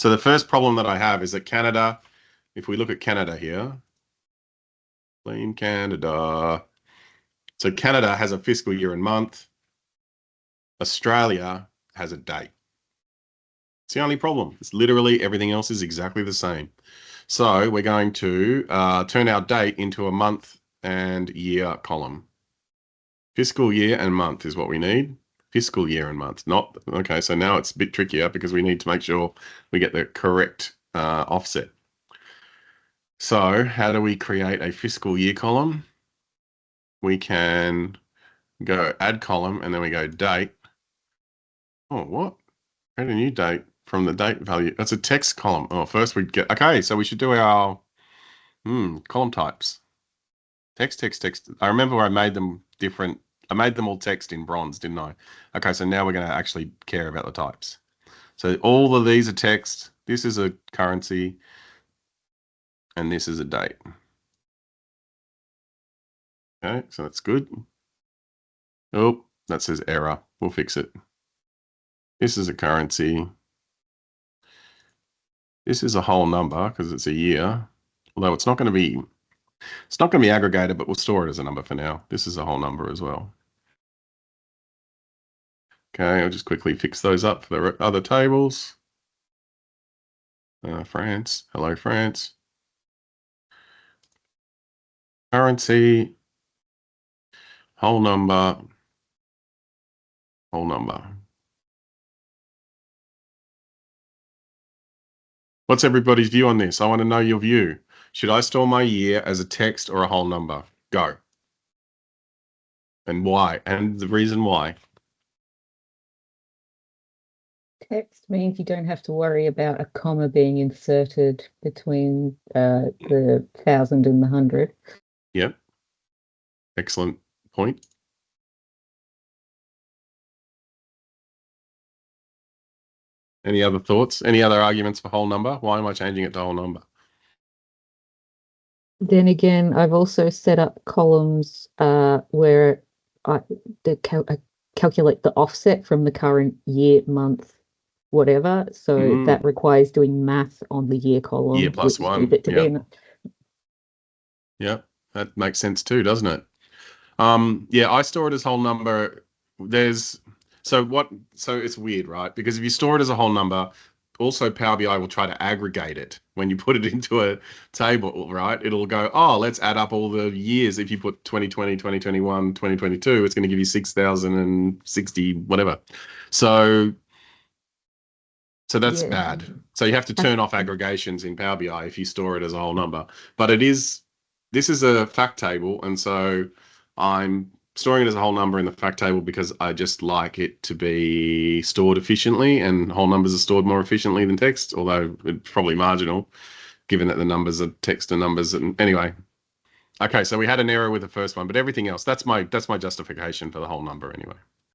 So the first problem that I have is that Canada, if we look at Canada here, clean Canada. So Canada has a fiscal year and month. Australia has a date. It's the only problem. It's literally everything else is exactly the same. So we're going to turn our date into a month and year column. Fiscal year and month is what we need. Fiscal year and month, not, okay, so now it's a bit trickier because we need to make sure we get the correct offset. So how do we create a fiscal year column? We can go add column and then we go date. Oh, what? Create a new date from the date value. That's a text column. Oh, first we get, okay, so we should do our column types. Text, text, text. I remember I made them different. I made them all text in bronze, didn't I? Okay, so now we're going to actually care about the types. So all of these are text. This is a currency. And this is a date. Okay, so that's good. Oh, that says error. We'll fix it. This is a currency. This is a whole number because it's a year. Although it's not going to be aggregated, but we'll store it as a number for now. This is a whole number as well. Okay, I'll just quickly fix those up for the other tables. France, hello France. Currency, whole number, whole number. What's everybody's view on this? I want to know your view. Should I store my year as a text or a whole number? Go. And why? And the reason why. Text means you don't have to worry about a comma being inserted between the 1,000 and the 100. Yep. Excellent point. Any other thoughts? Any other arguments for whole number? Why am I changing it to whole number? Then again, I've also set up columns where I calculate the offset from the current year, month, whatever. So that requires doing math on the year column. Year plus one. Yeah, that makes sense too, doesn't it? Yeah, I store it as whole number. So it's weird, right? Because if you store it as a whole number, also Power BI will try to aggregate it when you put it into a table, right? It'll go, oh, let's add up all the years. If you put 2020, 2021, 2022, it's going to give you 6,060, whatever. So that's bad. So you have to turn off aggregations in Power BI if you store it as a whole number. But this is a fact table, and so I'm storing it as a whole number in the fact table because I just like it to be stored efficiently, and whole numbers are stored more efficiently than text, although it's probably marginal given that the numbers are text and numbers. And anyway, okay, so we had an error with the first one, but everything else, that's my justification for the whole number anyway.